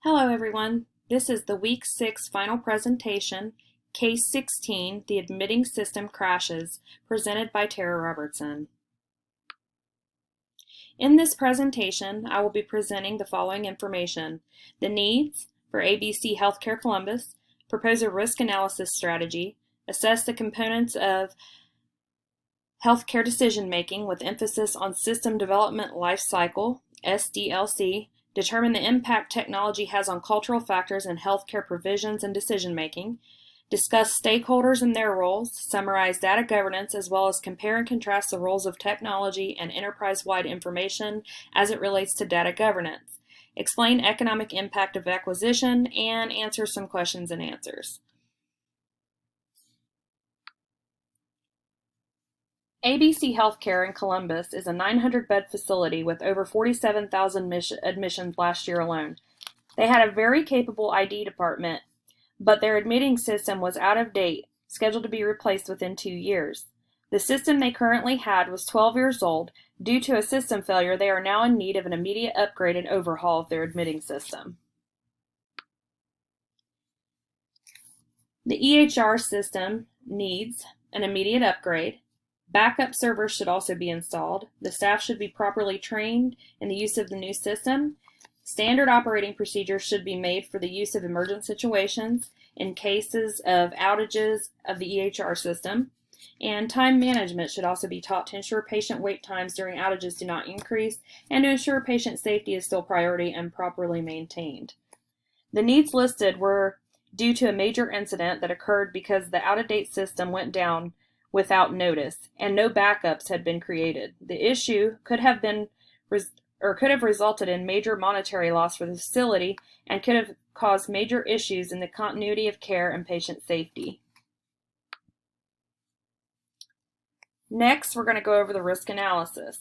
Hello everyone, this is the Week 6 final presentation, Case 16, The Admitting System Crashes, presented by Tara Robertson. In this presentation, I will be presenting the following information: the needs for ABC Healthcare Columbus, propose a risk analysis strategy, assess the components of healthcare decision-making with emphasis on System Development Life Cycle, SDLC, determine the impact technology has on cultural factors in healthcare provisions and decision-making, discuss stakeholders and their roles, summarize data governance, as well as compare and contrast the roles of technology and enterprise-wide information as it relates to data governance, explain economic impact of acquisition, and answer some questions and answers. ABC Healthcare in Columbus is a 900-bed facility with over 47,000 admissions last year alone. They had a very capable ID department, but their admitting system was out of date, scheduled to be replaced within 2 years. The system they currently had was 12 years old. Due to a system failure, they are now in need of an immediate upgrade and overhaul of their admitting system. The EHR system needs an immediate upgrade. Backup servers should also be installed. The staff should be properly trained in the use of the new system. Standard operating procedures should be made for the use of emergent situations in cases of outages of the EHR system. And time management should also be taught to ensure patient wait times during outages do not increase and to ensure patient safety is still priority and properly maintained. The needs listed were due to a major incident that occurred because the out-of-date system went down without notice, and no backups had been created. The issue could have resulted in major monetary loss for the facility and could have caused major issues in the continuity of care and patient safety. Next, we're going to go over the risk analysis.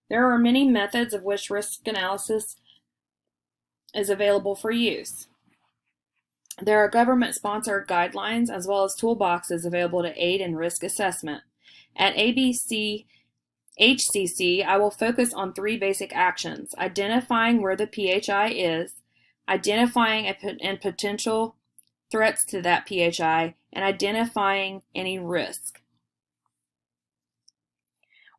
There are many methods of which risk analysis is available for use. There are government-sponsored guidelines as well as toolboxes available to aid in risk assessment. At ABC HCC, I will focus on 3 basic actions: identifying where the PHI is, identifying and potential threats to that PHI, and identifying any risk.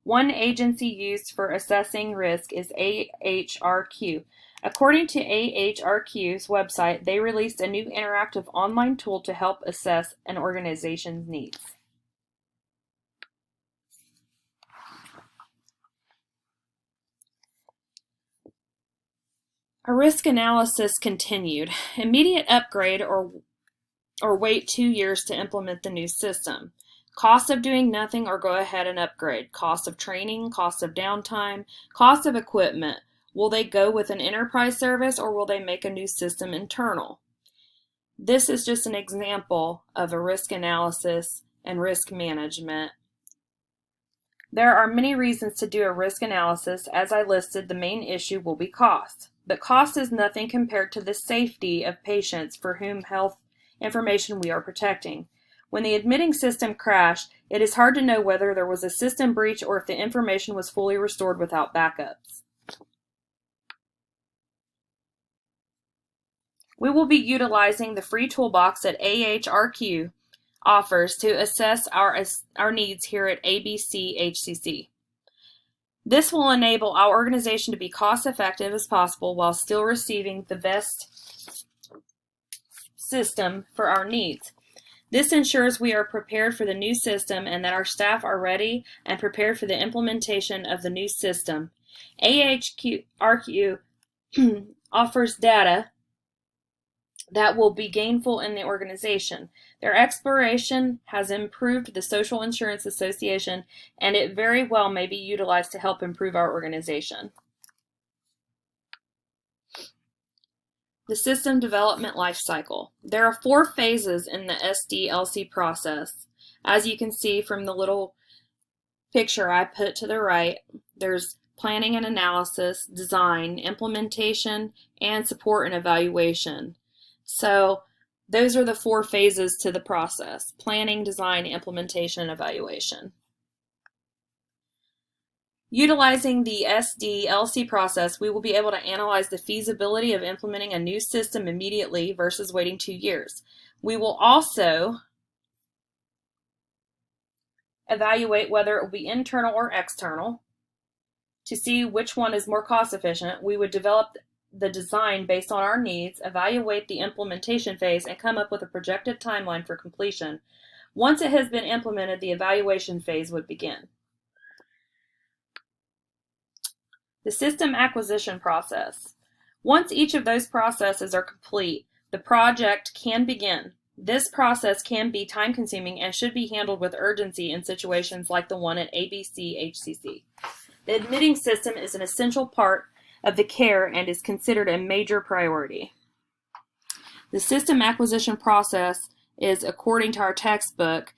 One agency used for assessing risk is AHRQ. According to AHRQ's website, they released a new interactive online tool to help assess an organization's needs. A risk analysis continued. Immediate upgrade or wait 2 years to implement the new system. Cost of doing nothing or go ahead and upgrade. Cost of training, cost of downtime, cost of equipment. Will they go with an enterprise service or will they make a new system internal? This is just an example of a risk analysis and risk management. There are many reasons to do a risk analysis. As I listed, the main issue will be cost. But cost is nothing compared to the safety of patients for whom health information we are protecting. When the admitting system crashed, it is hard to know whether there was a system breach or if the information was fully restored without backups. We will be utilizing the free toolbox that AHRQ offers to assess our needs here at ABC HCC. This will enable our organization to be cost-effective as possible while still receiving the best system for our needs. This ensures we are prepared for the new system and that our staff are ready and prepared for the implementation of the new system. AHRQ offers data that will be gainful in the organization. Their exploration has improved the Social Insurance Association, and it very well may be utilized to help improve our organization. The System Development Life Cycle. There are 4 phases in the SDLC process. As you can see from the little picture I put to the right, there's planning and analysis, design, implementation, and support and evaluation. So those are the 4 phases to the process: planning, design, implementation, and evaluation. Utilizing the SDLC process, we will be able to analyze the feasibility of implementing a new system immediately versus waiting 2 years. We will also evaluate whether it will be internal or external. To see which one is more cost efficient, we would develop the design based on our needs, evaluate the implementation phase, and come up with a projected timeline for completion. Once it has been implemented, the evaluation phase would begin. The system acquisition process. Once each of those processes are complete, the project can begin. This process can be time-consuming and should be handled with urgency in situations like the one at ABC-HCC. The admitting system is an essential part of the care and is considered a major priority. The system acquisition process is, according to our textbook,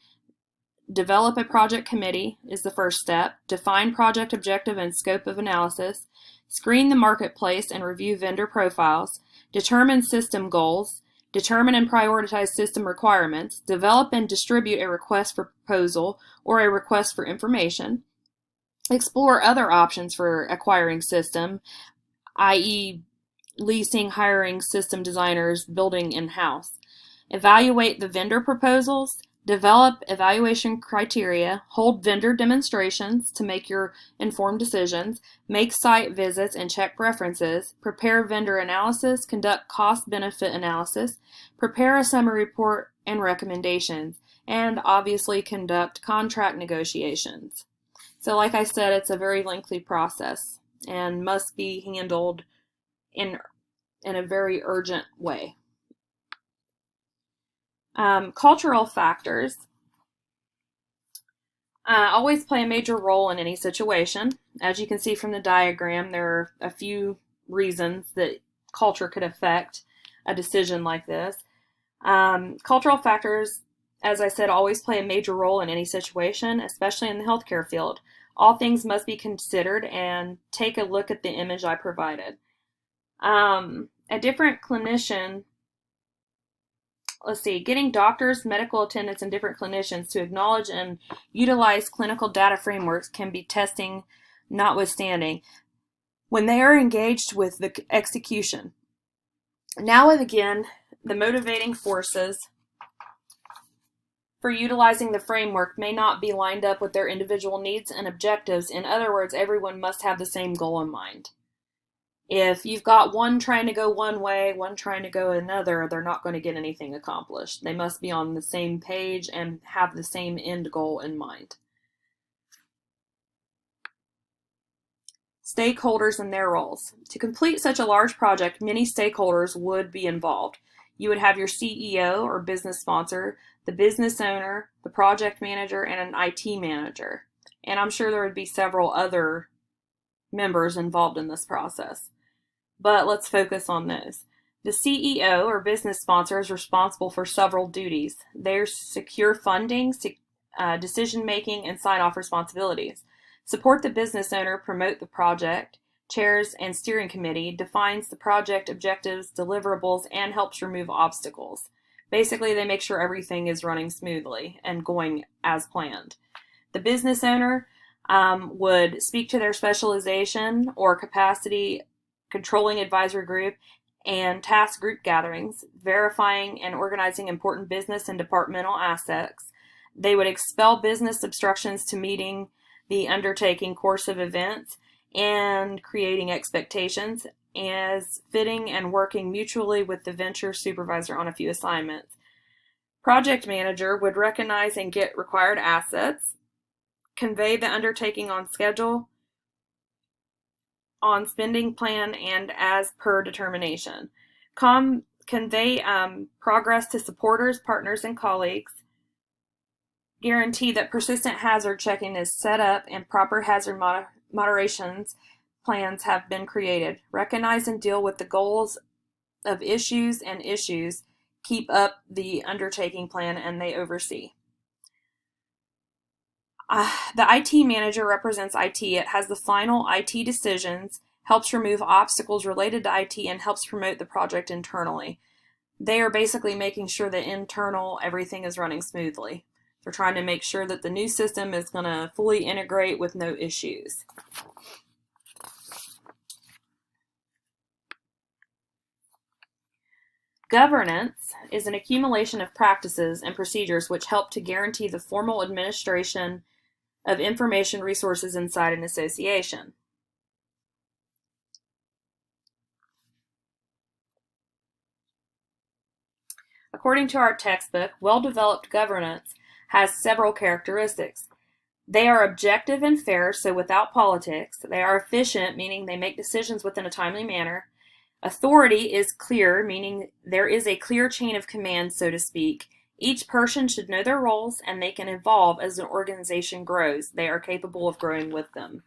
develop a project committee is the first step, define project objective and scope of analysis, screen the marketplace and review vendor profiles, determine system goals, determine and prioritize system requirements, develop and distribute a request for proposal or a request for information, explore other options for acquiring system, i.e. leasing, hiring system designers, building in-house. Evaluate the vendor proposals, develop evaluation criteria, hold vendor demonstrations to make your informed decisions, make site visits and check preferences, prepare vendor analysis, conduct cost-benefit analysis, prepare a summary report and recommendations, and obviously conduct contract negotiations. So like I said, it's a very lengthy process and must be handled in a very urgent way. Cultural factors always play a major role in any situation. As you can see from the diagram, there are a few reasons that culture could affect a decision like this. Cultural factors, as I said, always play a major role in any situation, especially in the healthcare field. All things must be considered, and take a look at the image I provided. A different clinician, getting doctors, medical attendants, and different clinicians to acknowledge and utilize clinical data frameworks can be testing notwithstanding when they are engaged with the execution. Now and again, the motivating forces for utilizing the framework may not be lined up with their individual needs and objectives. In other words, everyone must have the same goal in mind. If you've got one trying to go one way, one trying to go another, they're not going to get anything accomplished. They must be on the same page and have the same end goal in mind. Stakeholders and their roles. To complete such a large project, many stakeholders would be involved. You would have your CEO or business sponsor, the business owner, the project manager, and an IT manager. And I'm sure there would be several other members involved in this process. But let's focus on those. The CEO or business sponsor is responsible for several duties. They secure funding, decision-making, and sign-off responsibilities. Support the business owner, promote the project, chairs and steering committee, defines the project objectives, deliverables, and helps remove obstacles. Basically, they make sure everything is running smoothly and going as planned. The business owner would speak to their specialization or capacity controlling advisory group and task group gatherings, verifying and organizing important business and departmental assets. They would expel business obstructions to meeting the undertaking course of events and creating expectations, as fitting and working mutually with the venture supervisor on a few assignments. Project manager would recognize and get required assets, convey the undertaking on schedule, on spending plan, and as per determination. Convey progress to supporters, partners, and colleagues. Guarantee that persistent hazard checking is set up and proper hazard moderations plans have been created. Recognize and deal with the goals of issues and issues. Keep up the undertaking plan, and they oversee. The IT manager represents IT. It has the final IT decisions, helps remove obstacles related to IT, and helps promote the project internally. They are basically making sure that internal everything is running smoothly. They're trying to make sure that the new system is going to fully integrate with no issues. Governance is an accumulation of practices and procedures which help to guarantee the formal administration of information resources inside an association. According to our textbook, well-developed governance has several characteristics. They are objective and fair, so without politics. They are efficient, meaning they make decisions within a timely manner. Authority is clear, meaning there is a clear chain of command, so to speak. Each person should know their roles, and they can evolve as an organization grows. They are capable of growing with them.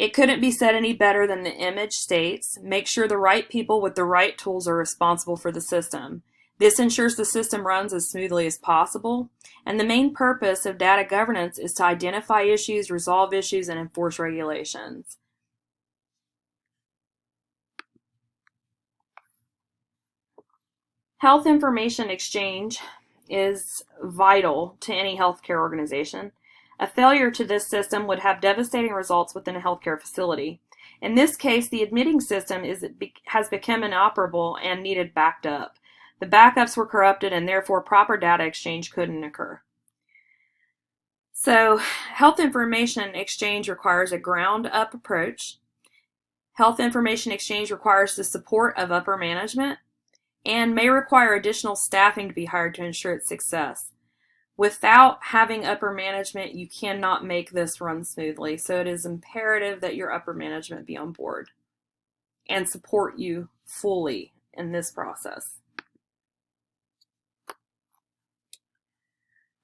It couldn't be said any better than the image states. Make sure the right people with the right tools are responsible for the system. This ensures the system runs as smoothly as possible. And the main purpose of data governance is to identify issues, resolve issues, and enforce regulations. Health information exchange is vital to any healthcare organization. A failure to this system would have devastating results within a healthcare facility. In this case, the admitting system has become inoperable and needed backed up. The backups were corrupted, and therefore proper data exchange couldn't occur. So, health information exchange requires a ground-up approach. Health information exchange requires the support of upper management and may require additional staffing to be hired to ensure its success. Without having upper management, you cannot make this run smoothly. So it is imperative that your upper management be on board and support you fully in this process.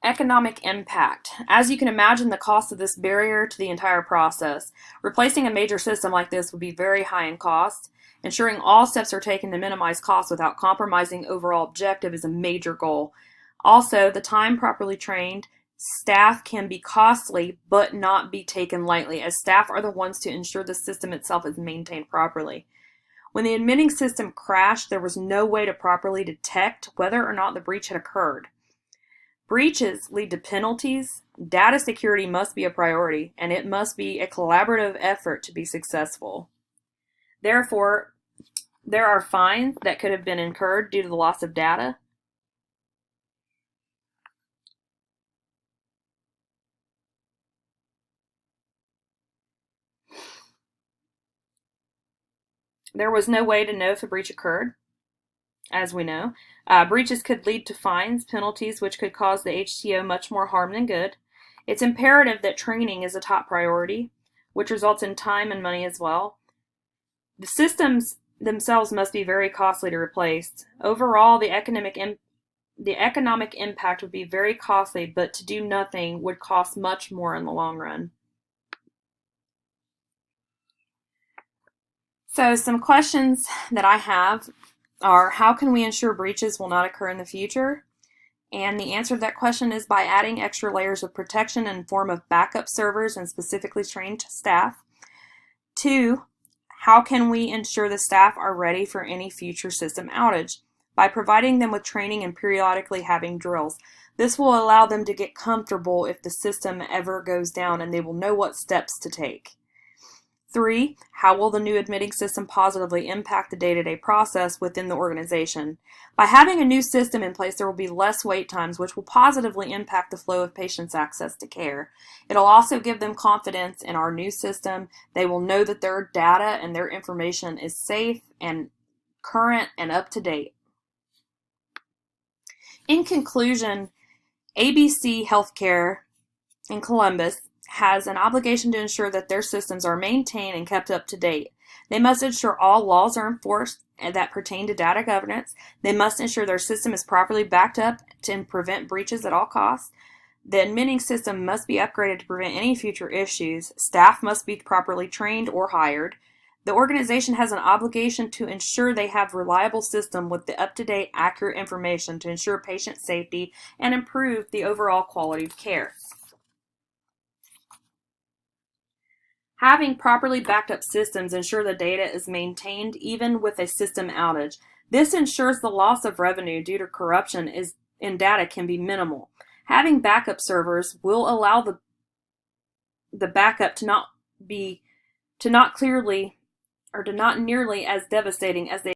Economic impact. As you can imagine, the cost of this barrier to the entire process. Replacing a major system like this would be very high in cost. Ensuring all steps are taken to minimize costs without compromising overall objective is a major goal. Also, the time properly trained staff can be costly but not be taken lightly, as staff are the ones to ensure the system itself is maintained properly. When the admitting system crashed, there was no way to properly detect whether or not the breach had occurred. Breaches lead to penalties. Data security must be a priority, and it must be a collaborative effort to be successful. Therefore, there are fines that could have been incurred due to the loss of data. There was no way to know if a breach occurred, as we know. Breaches could lead to fines, penalties, which could cause the HTO much more harm than good. It's imperative that training is a top priority, which results in time and money as well. The systems themselves must be very costly to replace. Overall, the economic impact would be very costly, but to do nothing would cost much more in the long run. So some questions that I have are, how can we ensure breaches will not occur in the future? And the answer to that question is by adding extra layers of protection in the form of backup servers and specifically trained staff. 2, how can we ensure the staff are ready for any future system outage? By providing them with training and periodically having drills. This will allow them to get comfortable if the system ever goes down, and they will know what steps to take. 3, how will the new admitting system positively impact the day-to-day process within the organization? By having a new system in place, there will be less wait times, which will positively impact the flow of patients' access to care. It'll also give them confidence in our new system. They will know that their data and their information is safe and current and up to date. In conclusion, ABC Healthcare in Columbus has an obligation to ensure that their systems are maintained and kept up to date. They must ensure all laws are enforced that pertain to data governance. They must ensure their system is properly backed up to prevent breaches at all costs. The admitting system must be upgraded to prevent any future issues. Staff must be properly trained or hired. The organization has an obligation to ensure they have a reliable system with the up-to-date, accurate information to ensure patient safety and improve the overall quality of care. Having properly backed up systems ensure the data is maintained even with a system outage. This ensures the loss of revenue due to corruption in data can be minimal. Having backup servers will allow the backup to not nearly as devastating as they